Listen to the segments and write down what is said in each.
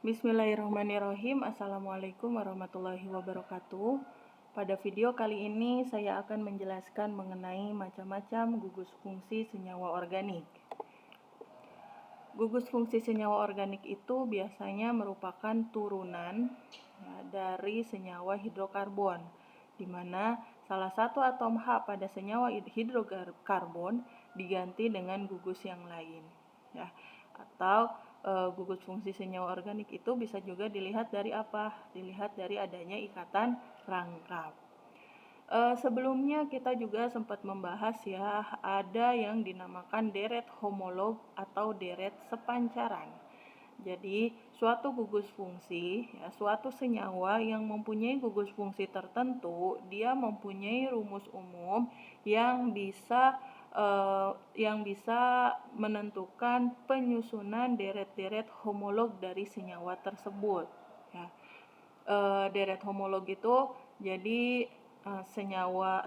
Bismillahirrahmanirrahim. Assalamualaikum warahmatullahi wabarakatuh. Pada video kali ini saya akan menjelaskan mengenai macam-macam gugus fungsi senyawa organik. Gugus fungsi senyawa organik itu biasanya merupakan turunan dari senyawa hidrokarbon, di mana salah satu atom H pada senyawa hidrokarbon diganti dengan gugus yang lain. Atau gugus fungsi senyawa organik itu bisa juga dilihat dari apa? Dilihat dari adanya ikatan rangkap. Sebelumnya kita juga sempat membahas ada yang dinamakan deret homolog atau deret sepancaran. Jadi suatu gugus fungsi, suatu senyawa yang mempunyai gugus fungsi tertentu, dia mempunyai rumus umum yang bisa menentukan penyusunan deret-deret homolog dari senyawa tersebut. Deret homolog itu jadi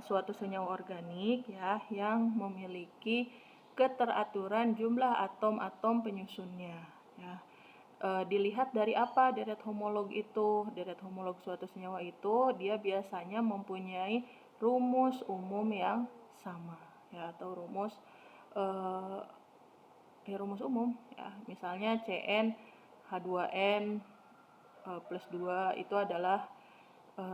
suatu senyawa organik yang memiliki keteraturan jumlah atom-atom penyusunnya. Dilihat dari apa deret homolog itu? Deret homolog suatu senyawa itu dia biasanya mempunyai rumus umum yang sama, atau rumus umum, misalnya Cn H2n plus 2 itu adalah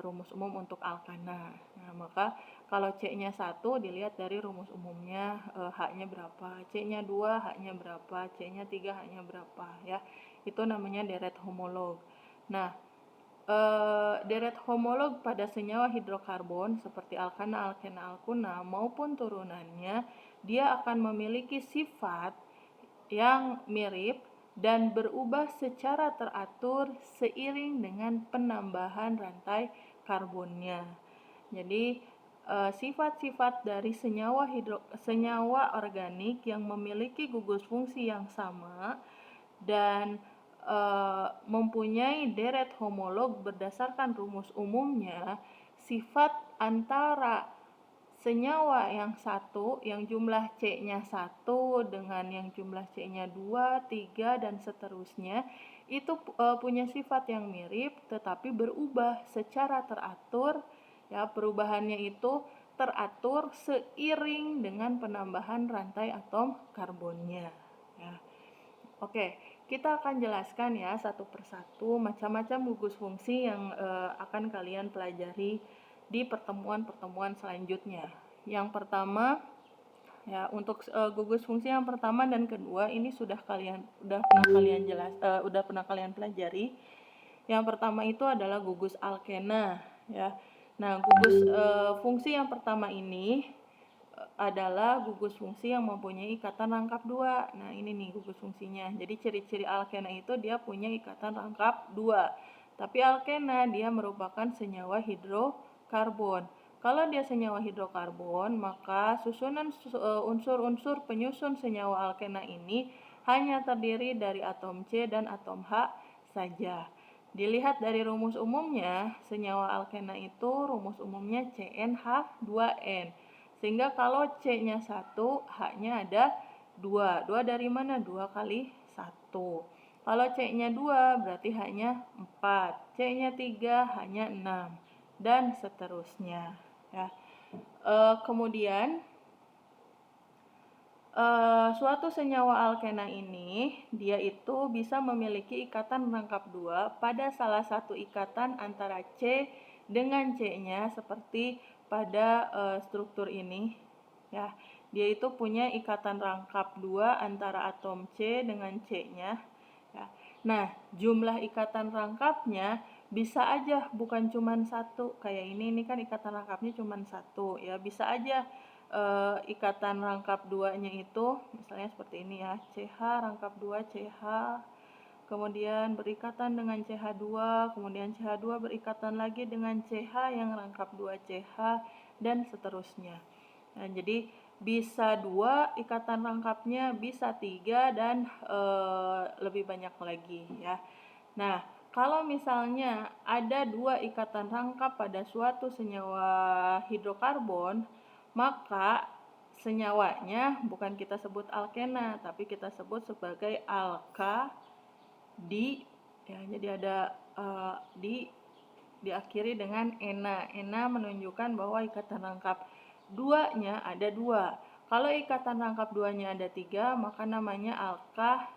rumus umum untuk alkana. Nah, maka kalau C-nya 1 dilihat dari rumus umumnya, H-nya berapa, C-nya 2 H-nya berapa, C-nya 3 H-nya berapa, itu namanya deret homolog. Nah, deret homolog pada senyawa hidrokarbon seperti alkana, alkena, alkuna maupun turunannya, dia akan memiliki sifat yang mirip dan berubah secara teratur seiring dengan penambahan rantai karbonnya. Jadi sifat-sifat dari senyawa organik yang memiliki gugus fungsi yang sama dan mempunyai deret homolog berdasarkan rumus umumnya, sifat antara senyawa yang satu, yang jumlah C-nya 1 dengan yang jumlah C-nya 2, 3, dan seterusnya, itu punya sifat yang mirip tetapi berubah secara teratur. Perubahannya itu teratur seiring dengan penambahan rantai atom karbonnya. Oke, kita akan jelaskan satu persatu macam-macam gugus fungsi yang akan kalian pelajari di pertemuan-pertemuan selanjutnya. Yang pertama, untuk gugus fungsi yang pertama dan kedua ini sudah pernah kalian pelajari. Yang pertama itu adalah gugus alkena, Nah, gugus fungsi yang pertama ini adalah gugus fungsi yang mempunyai ikatan rangkap 2. Nah, ini nih gugus fungsinya. Jadi ciri-ciri alkena itu dia punya ikatan rangkap 2. Tapi alkena dia merupakan senyawa hidrokarbon. Kalau dia senyawa hidrokarbon, maka susunan unsur-unsur penyusun senyawa alkena ini hanya terdiri dari atom C dan atom H saja. Dilihat dari rumus umumnya, senyawa alkena itu rumus umumnya CnH2n. Sehingga kalau C-nya 1, H-nya ada 2. 2 dari mana? 2 kali 1. Kalau C-nya 2, berarti H-nya 4. C-nya 3, H-nya 6. Dan seterusnya. Kemudian, suatu senyawa alkena ini, dia itu bisa memiliki ikatan rangkap 2 pada salah satu ikatan antara C dengan C-nya seperti pada struktur ini. Dia itu punya ikatan rangkap 2 antara atom C dengan C-nya. Nah, jumlah ikatan rangkapnya bisa aja bukan cuma 1. Kayak ini kan ikatan rangkapnya cuma 1. Bisa aja ikatan rangkap 2-nya itu misalnya seperti ini CH rangkap 2 CH, kemudian berikatan dengan CH2, kemudian CH2 berikatan lagi dengan CH yang rangkap 2 CH, dan seterusnya. Nah, jadi bisa 2 ikatan rangkapnya, bisa 3, dan lebih banyak lagi Nah, kalau misalnya ada 2 ikatan rangkap pada suatu senyawa hidrokarbon, maka senyawanya bukan kita sebut alkena, tapi kita sebut sebagai alkadie Ya, jadi ada diakhiri dengan ena. Ena menunjukkan bahwa ikatan rangkap duanya ada 2. Kalau ikatan rangkap duanya ada 3, maka namanya alkah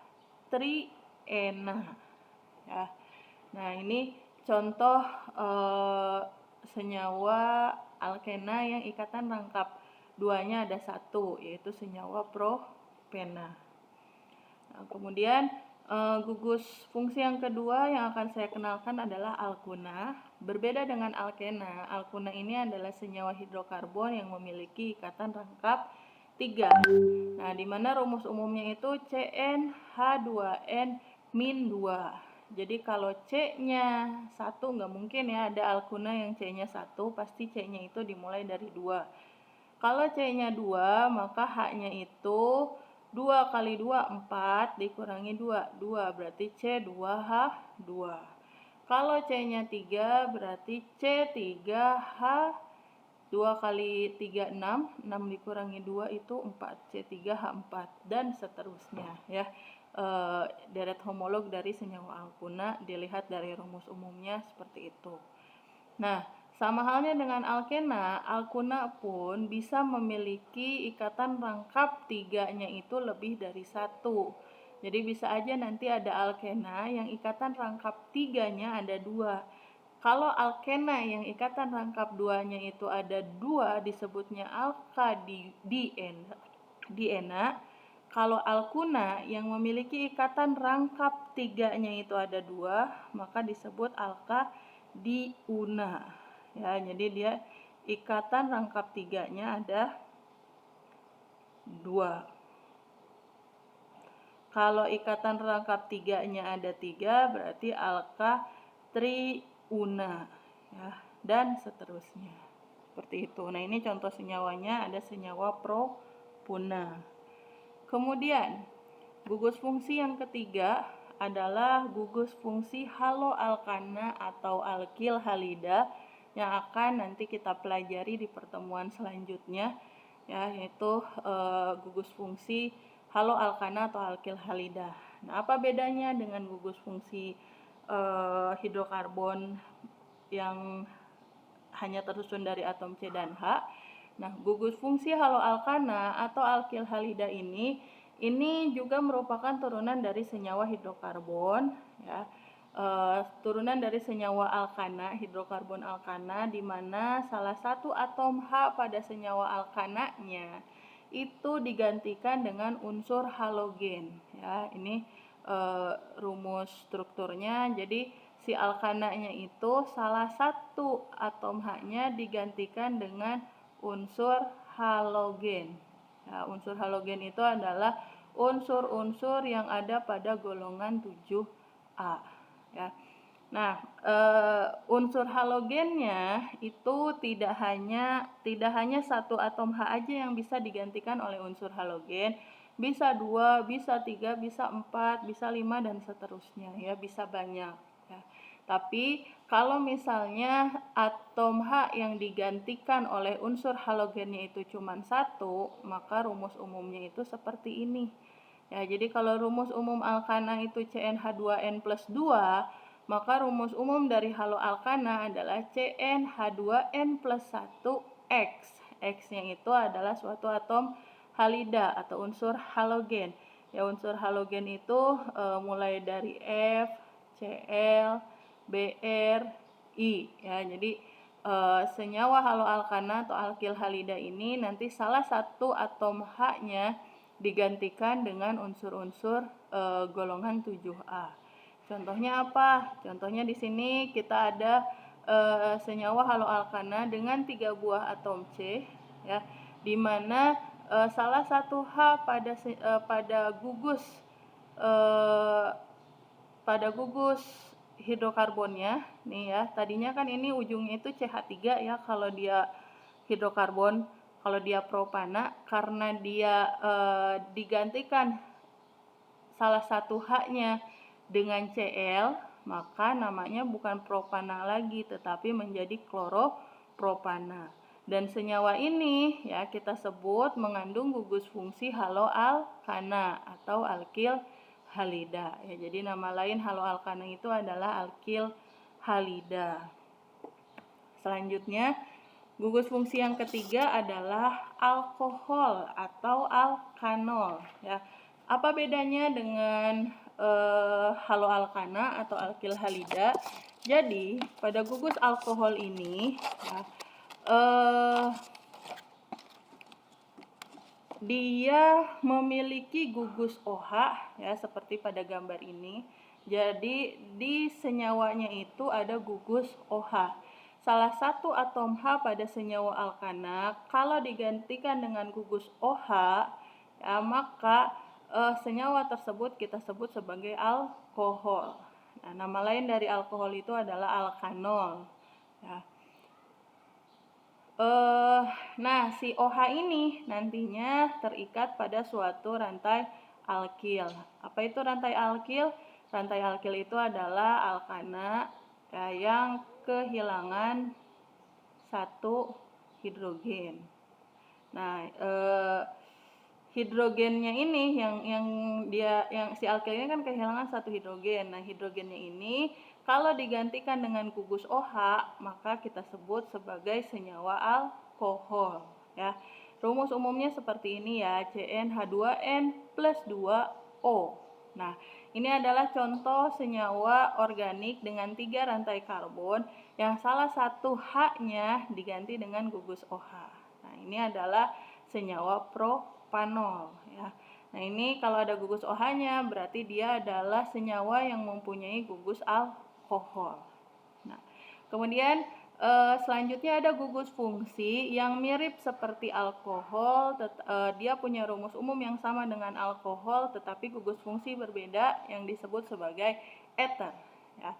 triena. Ya. Nah, ini contoh senyawa alkena yang ikatan rangkap duanya ada 1, yaitu senyawa propena. Nah, kemudian gugus fungsi yang kedua yang akan saya kenalkan adalah alkuna. Berbeda dengan alkena, alkuna ini adalah senyawa hidrokarbon yang memiliki ikatan rangkap 3. Nah, di mana rumus umumnya itu CnH2n-2. Jadi kalau C-nya 1 nggak mungkin ya ada alkuna yang C-nya 1, pasti C-nya itu dimulai dari 2. Kalau C-nya 2, maka H-nya itu 2 kali 2, 4, dikurangi 2. 2 berarti C2H2. Kalau C-nya 3, berarti C3H. 2 kali 3, 6. 6 dikurangi 2 itu 4. C3H4. Dan seterusnya. Ya. Deret homolog dari senyawa alkuna dilihat dari rumus umumnya seperti itu. Nah, sama halnya dengan alkena, alkuna pun bisa memiliki ikatan rangkap 3-nya itu lebih dari 1. Jadi bisa aja nanti ada alkena yang ikatan rangkap 3-nya ada 2. Kalau alkena yang ikatan rangkap 2-nya itu ada 2, disebutnya alkadiena. Kalau alkuna yang memiliki ikatan rangkap 3-nya itu ada 2, maka disebut alkadiuna. Ya, jadi dia ikatan rangkap 3-nya ada 2. Kalau ikatan rangkap 3-nya ada 3, berarti alkatriuna. Ya, dan seterusnya. Seperti itu. Nah, ini contoh senyawanya, ada senyawa propuna. Kemudian, gugus fungsi yang ketiga adalah gugus fungsi haloalkana atau alkil halida yang akan nanti kita pelajari di pertemuan selanjutnya, ya, yaitu gugus fungsi haloalkana atau alkil halida. Nah, apa bedanya dengan gugus fungsi hidrokarbon yang hanya tersusun dari atom C dan H? Nah, gugus fungsi haloalkana atau alkil halida ini juga merupakan turunan dari senyawa hidrokarbon, ya. Turunan dari senyawa alkana, hidrokarbon alkana, di mana salah satu atom H pada senyawa alkananya itu digantikan dengan unsur halogen. Ya, ini rumus strukturnya. Jadi si alkananya itu salah satu atom H-nya digantikan dengan unsur halogen. Nah, unsur halogen itu adalah unsur-unsur yang ada pada golongan 7A. Ya. Nah, unsur halogennya itu tidak hanya satu atom H aja yang bisa digantikan oleh unsur halogen, bisa 2, bisa 3, bisa 4, bisa 5 dan seterusnya, ya, bisa banyak. Ya. Tapi kalau misalnya atom H yang digantikan oleh unsur halogennya itu cuma 1, maka rumus umumnya itu seperti ini. Ya, jadi kalau rumus umum alkana itu CnH2n+2, maka rumus umum dari haloalkana adalah CnH2n+1X. X-nya itu adalah suatu atom halida atau unsur halogen. Ya, unsur halogen itu mulai dari F, Cl, Br, I. Ya, jadi senyawa haloalkana atau alkil halida ini nanti salah satu atom H-nya digantikan dengan unsur-unsur golongan 7A. Contohnya apa? Contohnya di sini kita ada senyawa haloalkana dengan 3 buah atom C, ya, di mana salah satu H pada gugus hidrokarbonnya nih, ya. Tadinya kan ini ujungnya itu CH3 ya kalau dia hidrokarbon. Kalau dia propana, karena dia digantikan salah satu H-nya dengan Cl, maka namanya bukan propana lagi tetapi menjadi kloropropana. Dan senyawa ini, ya, kita sebut mengandung gugus fungsi haloalkana atau alkil halida. Ya, jadi nama lain haloalkana itu adalah alkil halida. Selanjutnya, gugus fungsi yang ketiga adalah alkohol atau alkanol. Ya, apa bedanya dengan haloalkana atau alkil halida? Jadi pada gugus alkohol ini, ya, dia memiliki gugus OH ya seperti pada gambar ini. Jadi di senyawanya itu ada gugus OH. Salah satu atom H pada senyawa alkana kalau digantikan dengan gugus OH ya, maka senyawa tersebut kita sebut sebagai alkohol. Nah, nama lain dari alkohol itu adalah alkanol. Ya. Nah, si OH ini nantinya terikat pada suatu rantai alkil. Apa itu rantai alkil? Rantai alkil itu adalah alkana yang kehilangan satu hidrogen. Nah, hidrogennya ini yang si alkil ini kan kehilangan satu hidrogen. Nah, hidrogennya ini kalau digantikan dengan gugus OH, maka kita sebut sebagai senyawa alkohol ya. Rumus umumnya seperti ini ya, CnH2n plus 2O. Nah, ini adalah contoh senyawa organik dengan 3 rantai karbon yang salah satu H-nya diganti dengan gugus OH. Nah, ini adalah senyawa propanol ya. Nah, ini kalau ada gugus OH-nya berarti dia adalah senyawa yang mempunyai gugus alkohol. Nah, kemudian selanjutnya ada gugus fungsi yang mirip seperti alkohol, dia punya rumus umum yang sama dengan alkohol tetapi gugus fungsi berbeda yang disebut sebagai ether ya.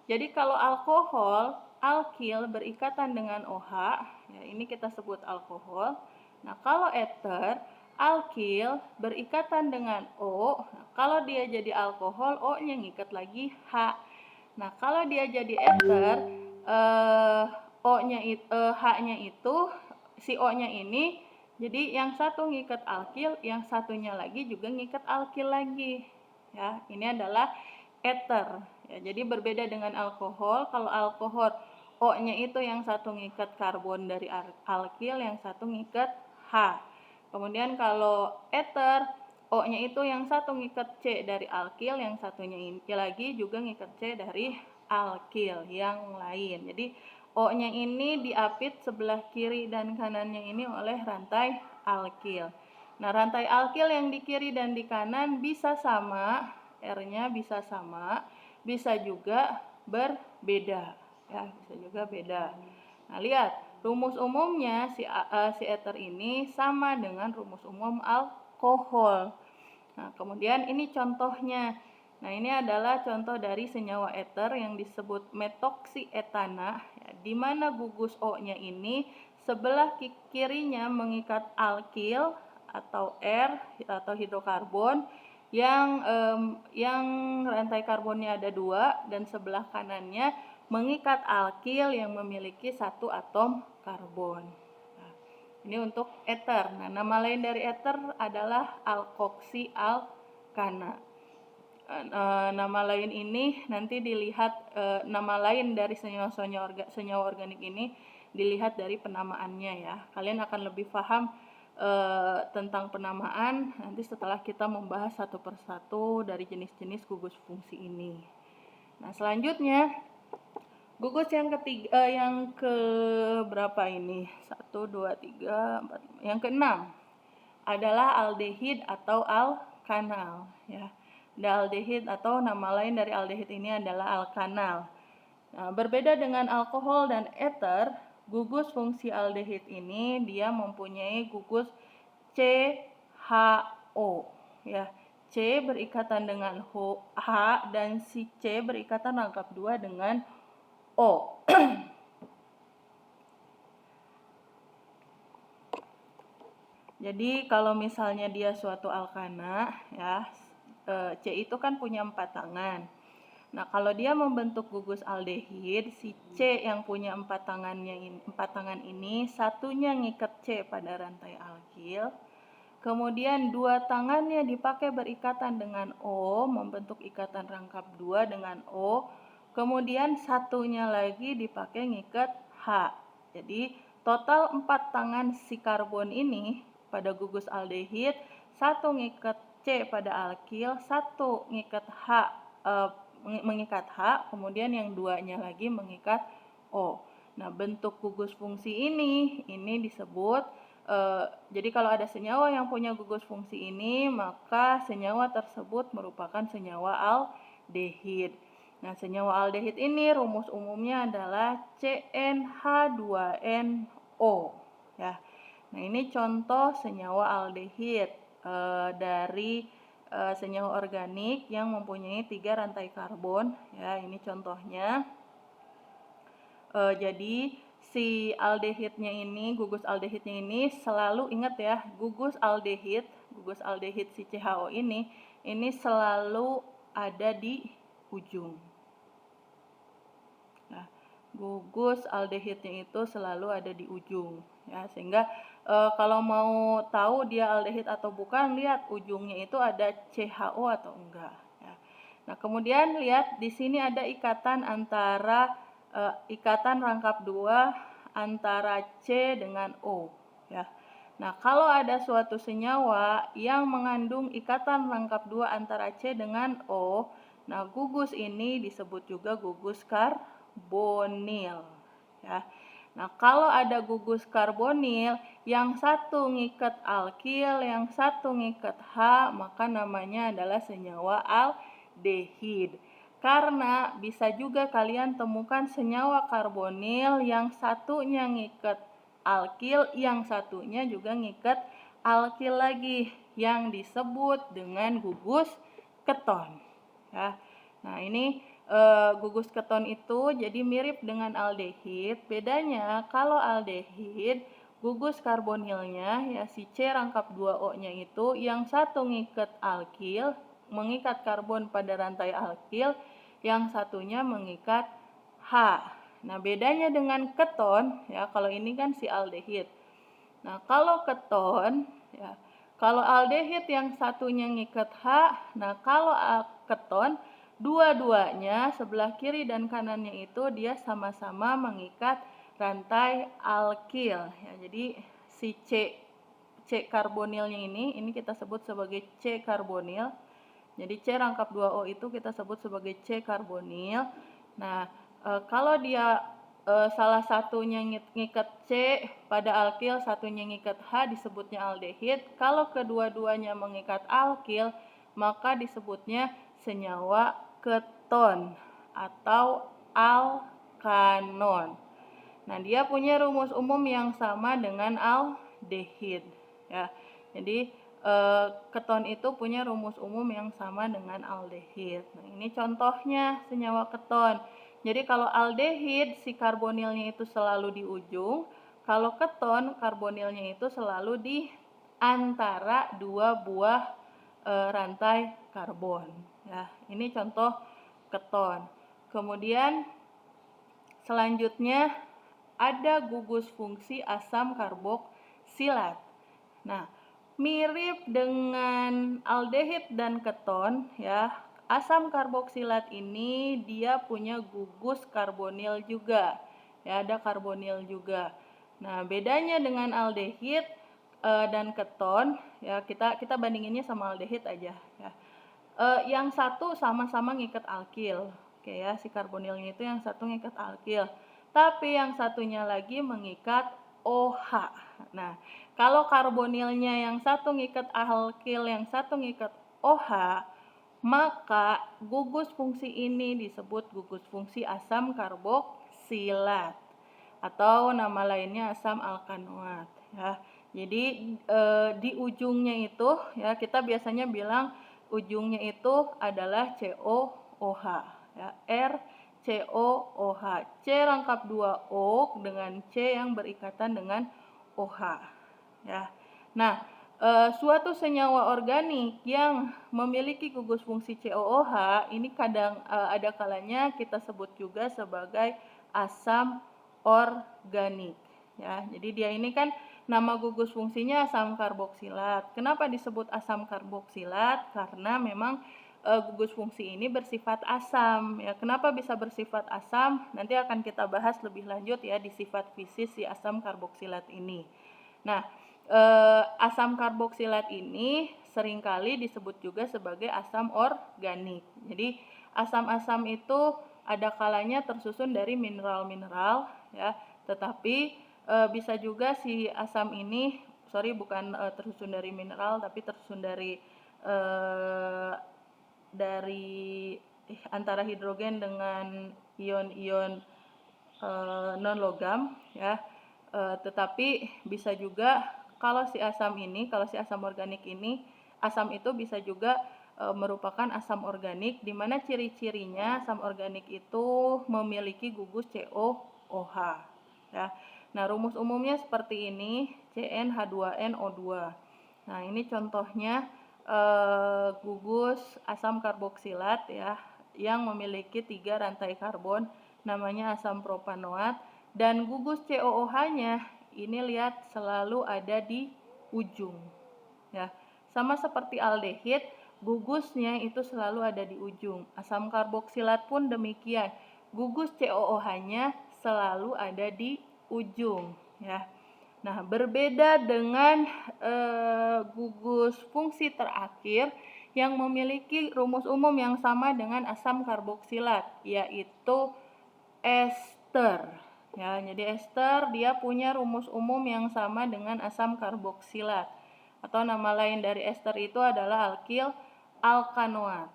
Jadi kalau alkohol, alkil berikatan dengan OH, ya ini kita sebut alkohol. Nah, kalau ether, alkil berikatan dengan O. Nah, kalau dia jadi alkohol, O-nya ngikat lagi H. Nah, kalau dia jadi ether, H-nya itu, si O-nya ini, jadi yang satu ngikat alkil, yang satunya lagi juga ngikat alkil lagi. Ya, ini adalah ether. Ya, jadi berbeda dengan alkohol. Kalau alkohol O-nya itu yang satu ngikat karbon dari alkil, yang satu ngikat H. Kemudian kalau ether, O-nya itu yang satu ngikat C dari alkil, yang satunya lagi juga ngikat C dari alkil yang lain. Jadi O-nya ini diapit sebelah kiri dan kanannya ini oleh rantai alkil. Nah, rantai alkil yang di kiri dan di kanan bisa sama, R-nya bisa sama, bisa juga berbeda. Ya, bisa juga beda. Nah, lihat, rumus umumnya si ether ini sama dengan rumus umum alkohol. Nah, kemudian ini contohnya. Nah, ini adalah contoh dari senyawa ether yang disebut metoksietana, ya, di mana gugus O-nya ini sebelah kirinya mengikat alkil atau R atau hidrokarbon yang rantai karbonnya ada 2 dan sebelah kanannya mengikat alkil yang memiliki satu atom karbon. Nah, ini untuk ether. Nah, nama lain dari ether adalah alkoksi alkana. Nama lain ini nanti dilihat, nama lain dari senyawa organik ini dilihat dari penamaannya ya. Kalian akan lebih paham tentang penamaan nanti setelah kita membahas satu persatu dari jenis-jenis gugus fungsi ini. Nah, selanjutnya gugus yang ketiga, yang ke berapa ini? 1, 2, 3, 4, 5. Yang keenam adalah aldehid atau alkanal ya. Aldehid atau nama lain dari aldehid ini adalah alkanal. Nah, berbeda dengan alkohol dan ether, gugus fungsi aldehid ini dia mempunyai gugus CHO ya. C berikatan dengan H dan si C berikatan rangkap 2 dengan O. Jadi kalau misalnya dia suatu alkana ya, C itu kan punya 4 tangan. Nah, kalau dia membentuk gugus aldehid, si C yang punya 4 tangan ini satunya ngikat C pada rantai alkil, kemudian dua tangannya dipakai berikatan dengan O, membentuk ikatan rangkap 2 dengan O, kemudian satunya lagi dipakai ngikat H. Jadi total 4 tangan si karbon ini pada gugus aldehid, satu ngikat C pada alkil, satu ngikat mengikat H, kemudian yang duanya lagi mengikat O. Nah, bentuk gugus fungsi ini disebut, jadi kalau ada senyawa yang punya gugus fungsi ini, maka senyawa tersebut merupakan senyawa aldehid. Nah, senyawa aldehid ini rumus umumnya adalah CnH2nO. Ya. Nah, ini contoh senyawa aldehid dari senyawa organik yang mempunyai 3 rantai karbon. Ya, ini contohnya. Jadi si aldehidnya ini, gugus aldehidnya ini selalu ingat ya, gugus aldehid si CHO ini selalu ada di ujung. Nah, gugus aldehidnya itu selalu ada di ujung, ya, sehingga kalau mau tahu dia aldehid atau bukan, lihat ujungnya itu ada CHO atau enggak. Ya. Nah, kemudian lihat di sini ada ikatan antara ikatan rangkap 2 antara C dengan O. Ya. Nah, kalau ada suatu senyawa yang mengandung ikatan rangkap 2 antara C dengan O, nah gugus ini disebut juga gugus karbonil. Ya. Nah, kalau ada gugus karbonil, yang satu ngikat alkil, yang satu ngikat H, maka namanya adalah senyawa aldehid. Karena bisa juga kalian temukan senyawa karbonil yang satunya ngikat alkil, yang satunya juga ngikat alkil lagi, yang disebut dengan gugus keton. Ya. Nah, ini gugus keton itu jadi mirip dengan aldehid. Bedanya kalau aldehid, gugus karbonilnya ya si C rangkap 2O-nya itu yang satu ngikat alkil, mengikat karbon pada rantai alkil, yang satunya mengikat H. Nah, bedanya dengan keton ya, kalau ini kan si aldehid. Nah, kalau keton ya, kalau aldehid yang satunya ngikat H, nah kalau keton dua-duanya sebelah kiri dan kanannya itu dia sama-sama mengikat rantai alkil ya. Jadi si C karbonilnya ini kita sebut sebagai C karbonil. Jadi C rangkap 2O itu kita sebut sebagai C karbonil. Nah, kalau dia salah satunya ngikat C pada alkil, satunya ngikat H, disebutnya aldehid. Kalau kedua-duanya mengikat alkil, maka disebutnya senyawa keton atau alkanon. Nah, dia punya rumus umum yang sama dengan aldehid. Ya, jadi keton itu punya rumus umum yang sama dengan aldehid. Nah, ini contohnya senyawa keton. Jadi kalau aldehid si karbonilnya itu selalu di ujung, kalau keton karbonilnya itu selalu di antara dua buah rantai karbon. Ya, ini contoh keton. Kemudian selanjutnya ada gugus fungsi asam karboksilat. Nah, mirip dengan aldehid dan keton ya, asam karboksilat ini dia punya gugus karbonil juga. Ya, ada karbonil juga. Nah, bedanya dengan aldehid dan keton ya, kita bandinginnya sama aldehid aja ya. Yang satu sama-sama ngikat alkil. Oke ya, si karbonilnya itu yang satu ngikat alkil. Tapi yang satunya lagi mengikat OH. Nah, kalau karbonilnya yang satu ngikat alkil, yang satu ngikat OH, maka gugus fungsi ini disebut gugus fungsi asam karboksilat atau nama lainnya asam alkanoat ya. Jadi di ujungnya itu ya, kita biasanya bilang ujungnya itu adalah COOH ya, RCOOH, C rangkap 2O dengan C yang berikatan dengan OH ya. Nah, suatu senyawa organik yang memiliki gugus fungsi COOH ini kadang ada kalanya kita sebut juga sebagai asam organik ya. Jadi dia ini kan Nama gugus fungsinya asam karboksilat. Kenapa disebut asam karboksilat? Karena memang gugus fungsi ini bersifat asam ya. Kenapa bisa bersifat asam? Nanti akan kita bahas lebih lanjut ya di sifat fisis si asam karboksilat ini. Nah, asam karboksilat ini seringkali disebut juga sebagai asam organik. Jadi asam-asam itu ada kalanya tersusun dari mineral-mineral ya, tetapi bisa juga si asam ini, bukan tersusun dari mineral, tapi tersusun dari antara hidrogen dengan ion-ion non logam ya. Tetapi bisa juga kalau si asam organik ini, asam itu bisa juga merupakan asam organik, di mana ciri-cirinya asam organik itu memiliki gugus COOH ya. Nah, rumus umumnya seperti ini, CnH2nO2. Nah, ini contohnya gugus asam karboksilat ya, yang memiliki 3 rantai karbon, namanya asam propanoat, dan gugus COOH-nya ini lihat selalu ada di ujung ya. Sama seperti aldehid, gugusnya itu selalu ada di ujung. Asam karboksilat pun demikian, gugus COOH-nya selalu ada di ujung ya. Nah, berbeda dengan gugus fungsi terakhir yang memiliki rumus umum yang sama dengan asam karboksilat, yaitu ester ya. Jadi ester dia punya rumus umum yang sama dengan asam karboksilat, atau nama lain dari ester itu adalah alkil alkanoat.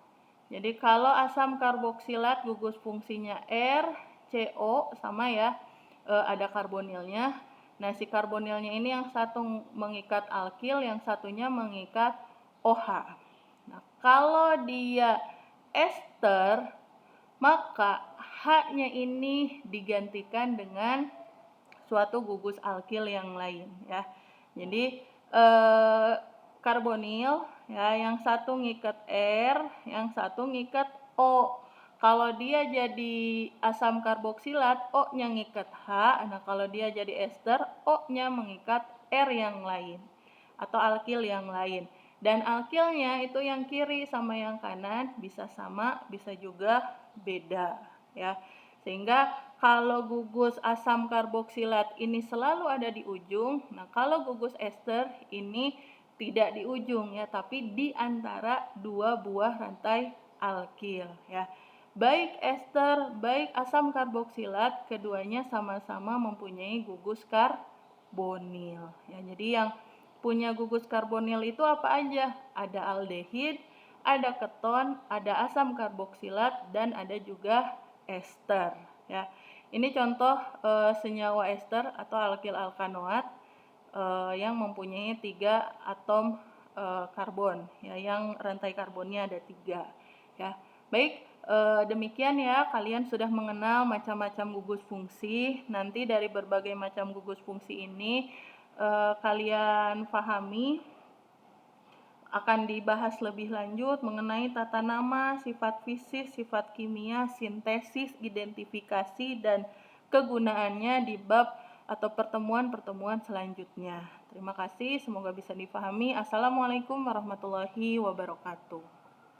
Jadi kalau asam karboksilat gugus fungsinya R, CO sama ya, ada karbonilnya. Nah, si karbonilnya ini yang satu mengikat alkil, yang satunya mengikat OH. Nah, kalau dia ester, maka H-nya ini digantikan dengan suatu gugus alkil yang lain ya. Jadi karbonil ya, yang satu ngikat R, yang satu ngikat O. Kalau dia jadi asam karboksilat, O-nya ngikat H. Nah, kalau dia jadi ester, O-nya mengikat R yang lain atau alkil yang lain. Dan alkilnya itu yang kiri sama yang kanan bisa sama, bisa juga beda ya. Sehingga kalau gugus asam karboksilat ini selalu ada di ujung, nah kalau gugus ester ini tidak di ujung ya, tapi di antara dua buah rantai alkil ya. Baik ester, baik asam karboksilat, keduanya sama-sama mempunyai gugus karbonil ya. Jadi yang punya gugus karbonil itu apa aja? Ada aldehid, ada keton, ada asam karboksilat, dan ada juga ester ya. Ini contoh senyawa ester atau alkil alkanoat yang mempunyai 3 atom karbon ya, yang rantai karbonnya ada 3 ya. Baik, demikian ya, kalian sudah mengenal macam-macam gugus fungsi. Nanti dari berbagai macam gugus fungsi ini kalian pahami, akan dibahas lebih lanjut mengenai tata nama, sifat fisik, sifat kimia, sintesis, identifikasi, dan kegunaannya di bab atau pertemuan-pertemuan selanjutnya. Terima kasih, semoga bisa dipahami. Assalamualaikum warahmatullahi wabarakatuh.